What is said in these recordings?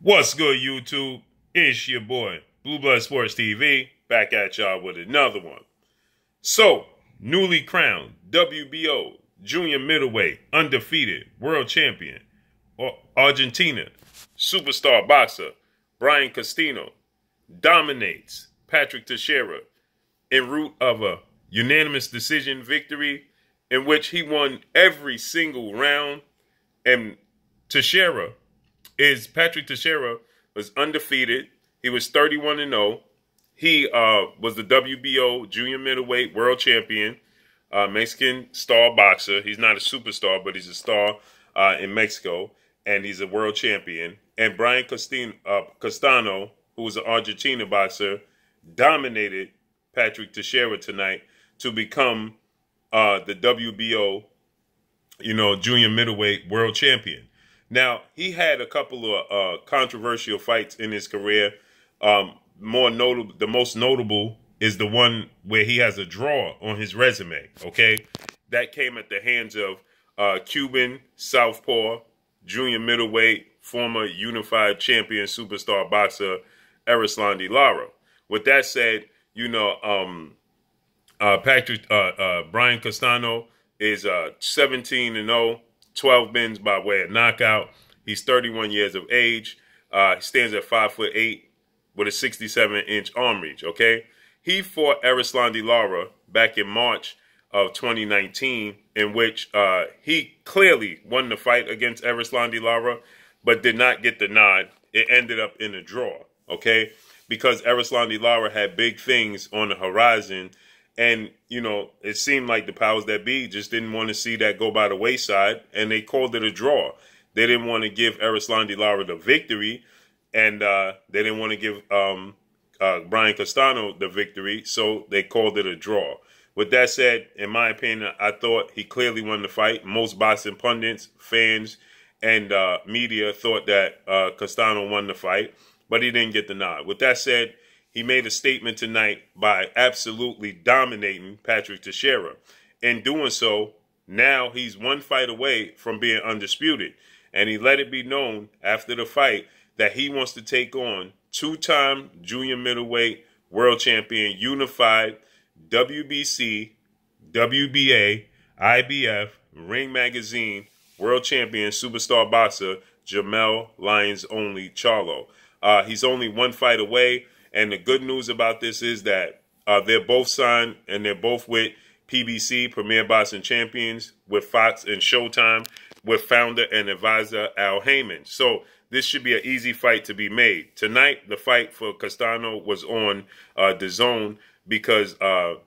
What's good, YouTube? It's your boy, Blue Blood Sports TV, back at y'all with another one. So, newly crowned WBO Junior Middleweight Undefeated World Champion, Argentina superstar boxer Brian Castano dominates Patrick Teixeira en route of a unanimous decision victory in which he won every single round. And Patrick Teixeira was undefeated. He was 31-0. He was the WBO Junior Middleweight World Champion, Mexican star boxer. He's not a superstar, but he's a star in Mexico, and he's a world champion. And Brian Castano, who was an Argentina boxer, dominated Patrick Teixeira tonight to become the WBO, Junior Middleweight World Champion. Now, he had a couple of controversial fights in his career. The most notable is the one where he has a draw on his resume, okay? That came at the hands of Cuban southpaw, junior middleweight, former unified champion superstar boxer, Erislandy Lara. With that said, Brian Castano is 17-0. 12 wins by way of knockout. He's 31 years of age. He stands at 5'8" with a 67-inch arm reach, okay? He fought Erislandy Lara back in March of 2019, in which he clearly won the fight against Erislandy Lara, but did not get the nod. It ended up in a draw, okay? Because Erislandy Lara had big things on the horizon. And, it seemed like the powers that be just didn't want to see that go by the wayside, and they called it a draw. They didn't want to give Erislandy Lara the victory, and they didn't want to give Brian Castano the victory, so they called it a draw. With that said, in my opinion, I thought he clearly won the fight. Most boxing pundits, fans, and media thought that Castano won the fight, but he didn't get the nod. With that said, he made a statement tonight by absolutely dominating Patrick Teixeira. In doing so, now he's one fight away from being undisputed. And he let it be known after the fight that he wants to take on two-time junior middleweight world champion, unified WBC, WBA, IBF, Ring Magazine world champion, superstar boxer, Jermell Charlo. He's only one fight away. And the good news about this is that they're both signed and they're both with PBC, Premier Boxing Champions, with Fox and Showtime, with founder and advisor Al Heyman. So this should be an easy fight to be made. Tonight, the fight for Castano was on DAZN because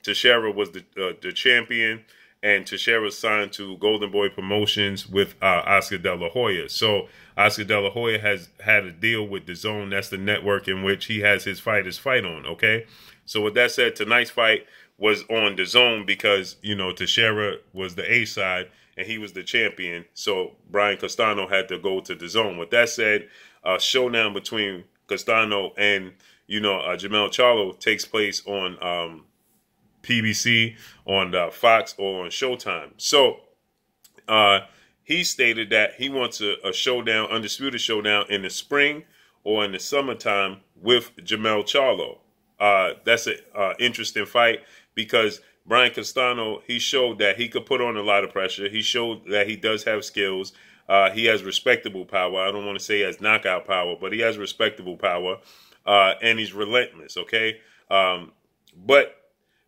Teixeira was the champion, and Teixeira signed to Golden Boy Promotions with Oscar De La Hoya. So Oscar De La Hoya has had a deal with DAZN. That's the network in which he has his fighters fight on, okay? So with that said, tonight's fight was on DAZN because, Teixeira was the A side and he was the champion. So Brian Castano had to go to DAZN. With that said, a showdown between Castano and, Jermell Charlo takes place on PBC, on Fox, or on Showtime. So he stated that he wants a showdown, undisputed showdown in the spring or in the summertime with Jermell Charlo. That's an interesting fight because Brian Castano, he showed that he could put on a lot of pressure. He showed that he does have skills. He has respectable power. I don't want to say he has knockout power, but he has respectable power. And he's relentless, okay? But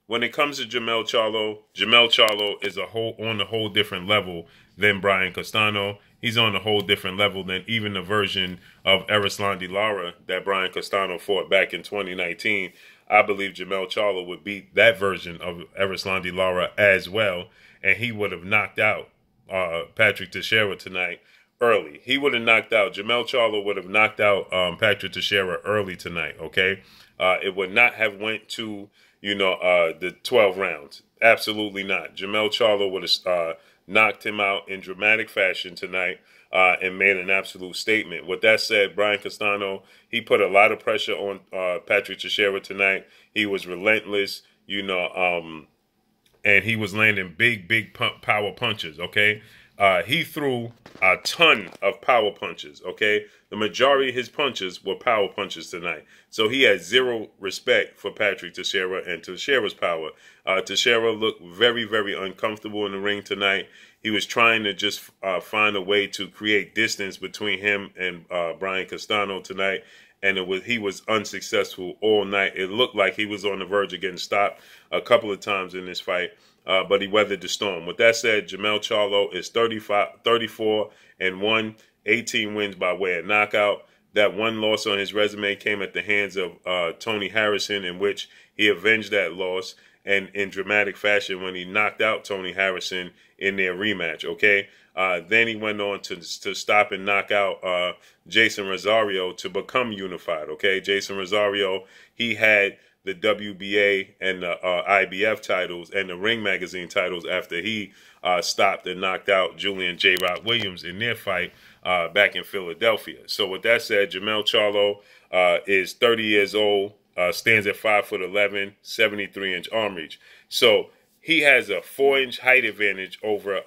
when it comes to Jermell Charlo is on a whole different level than Brian Castano. He's on a whole different level than even the version of Erislandy Lara that Brian Castano fought back in 2019. I believe Jermell Charlo would beat that version of Erislandy Lara as well, and he would have knocked out Patrick Teixeira tonight early. Jermell Charlo would have knocked out Patrick Teixeira early tonight, okay? It would not have went to the 12 rounds. Absolutely not. Jermell Charlo would have knocked him out in dramatic fashion tonight and made an absolute statement. With that said, Brian Castano, he put a lot of pressure on Patrick Teixeira tonight. He was relentless, and he was landing big power punches, okay? he threw a ton of power punches, okay? The majority of his punches were power punches tonight. So he had zero respect for Patrick Teixeira and Teixeira's power. Teixeira looked very, very uncomfortable in the ring tonight. He was trying to just find a way to create distance between him and Brian Castano tonight. And he was unsuccessful all night. It looked like he was on the verge of getting stopped a couple of times in this fight. But he weathered the storm. With that said, Jermell Charlo is 34-1, 18 wins by way of knockout. That one loss on his resume came at the hands of Tony Harrison, in which he avenged that loss and in dramatic fashion when he knocked out Tony Harrison in their rematch, okay? Then he went on to stop and knock out Jason Rosario to become unified, okay? Jason Rosario, he had the WBA and the IBF titles and the Ring Magazine titles after he stopped and knocked out Julian J. Rock Williams in their fight back in Philadelphia. So with that said, Jermell Charlo is 30 years old, stands at 5'11", 73-inch arm reach. So he has a 4-inch height advantage over,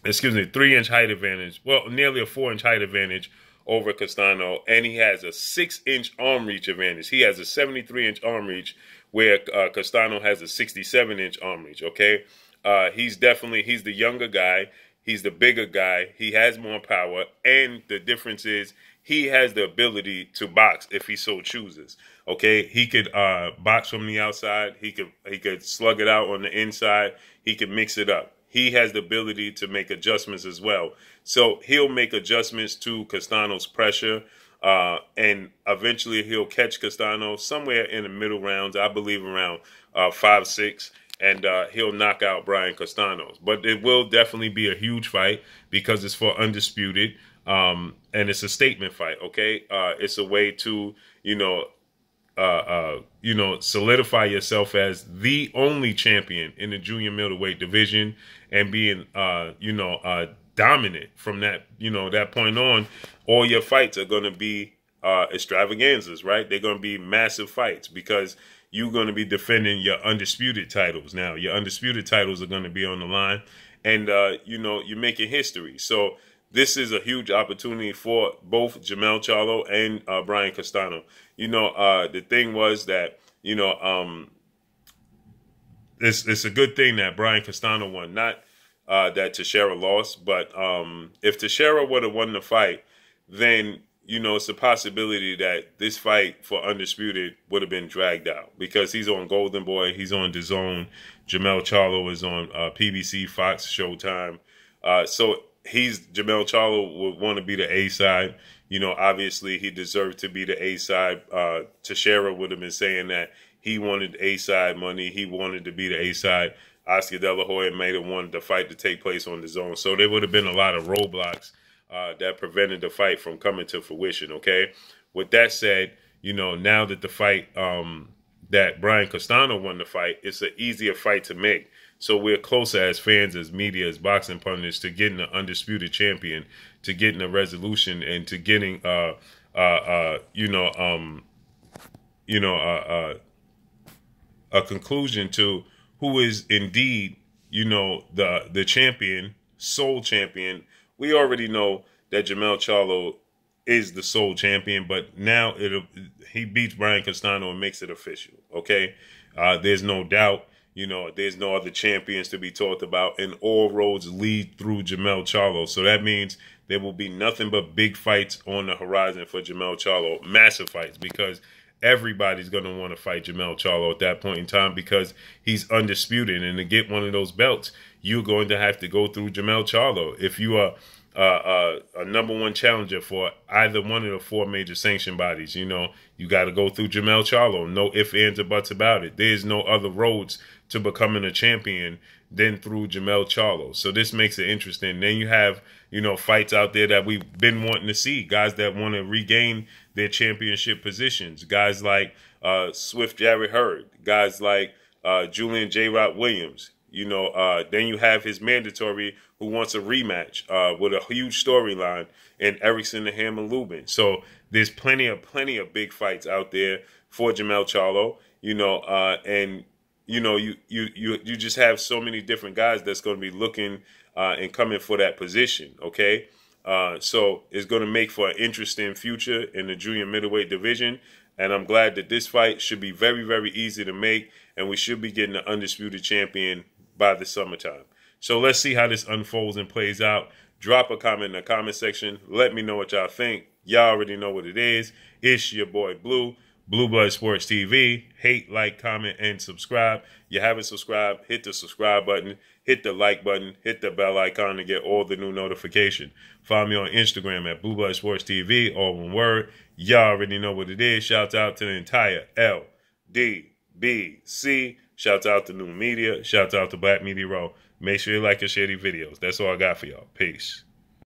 3-inch height advantage. Well, nearly a 4-inch height advantage over Castano, and he has a 6-inch arm reach advantage. He has a 73-inch arm reach, where Castano has a 67-inch arm reach, okay? He's the younger guy. He's the bigger guy. He has more power, and the difference is he has the ability to box if he so chooses, okay? He could box from the outside. He could slug it out on the inside. He could mix it up. He has the ability to make adjustments as well. So he'll make adjustments to Castano's pressure, and eventually he'll catch Castano somewhere in the middle rounds, I believe around 5-6, and he'll knock out Brian Castano. But it will definitely be a huge fight because it's for Undisputed, and it's a statement fight, okay? It's a way to, solidify yourself as the only champion in the junior middleweight division and being, dominant from that point on. All your fights are going to be extravaganzas, right? They're going to be massive fights because you're going to be defending your undisputed titles. Now, your undisputed titles are going to be on the line, and, you're making history. So this is a huge opportunity for both Jermell Charlo and Brian Castano. The thing was that, it's a good thing that Brian Castano won, not that Teixeira lost. But if Teixeira would have won the fight, then, it's a possibility that this fight for Undisputed would have been dragged out because he's on Golden Boy, he's on DAZN. Jermell Charlo is on PBC, Fox, Showtime. So Jermell Charlo would want to be the A side. Obviously he deserved to be the A side. Teixeira would have been saying that he wanted A side money. He wanted to be the A side. Oscar De La Hoya may have wanted the fight to take place on DAZN. So there would have been a lot of roadblocks that prevented the fight from coming to fruition, okay? With that said, now that the fight, that Brian Castano won the fight, it's an easier fight to make. So we're closer as fans, as media, as boxing pundits to getting the undisputed champion, to getting a resolution, and to getting, a conclusion to who is indeed, the champion, sole champion. We already know that Jermell Charlo is the sole champion, but now he beats Brian Castano and makes it official, okay? There's no doubt, there's no other champions to be talked about, and all roads lead through Jermell Charlo. So that means there will be nothing but big fights on the horizon for Jermell Charlo, massive fights, because everybody's going to want to fight Jermell Charlo at that point in time because he's undisputed. And to get one of those belts, you're going to have to go through Jermell Charlo. If you are a #1 challenger for either one of the 4 major sanction bodies, you got to go through Jermell Charlo. No ifs, ands, or buts about it. There's no other roads to becoming a champion than through Jermell Charlo. So this makes it interesting. Then you have, fights out there that we've been wanting to see, guys that want to regain their championship positions, guys like Swift Jarrett Hurd, guys like Julian J. Rock Williams. Then you have his mandatory who wants a rematch with a huge storyline in Erickson the Hammer Lubin. So there's plenty of big fights out there for Jermell Charlo, and you know, you just have so many different guys that's going to be looking and coming for that position. Okay. So it's going to make for an interesting future in the junior middleweight division. And I'm glad that this fight should be very, very easy to make. And we should be getting the undisputed champion by the summertime. So let's see how this unfolds and plays out. Drop a comment in the comment section. Let me know what y'all think. Y'all already know what it is. It's your boy Blue, Blue Blood Sports TV. Hate, like, comment, and subscribe. You haven't subscribed, hit the subscribe button, hit the like button, hit the bell icon to get all the new notification. Follow me on Instagram at Blue Blood Sports TV, all one word. Y'all already know what it is. Shout out to the entire LDBC. Shout out to New Media. Shout out to Black Media Row. Make sure you like and share these videos. That's all I got for y'all. Peace.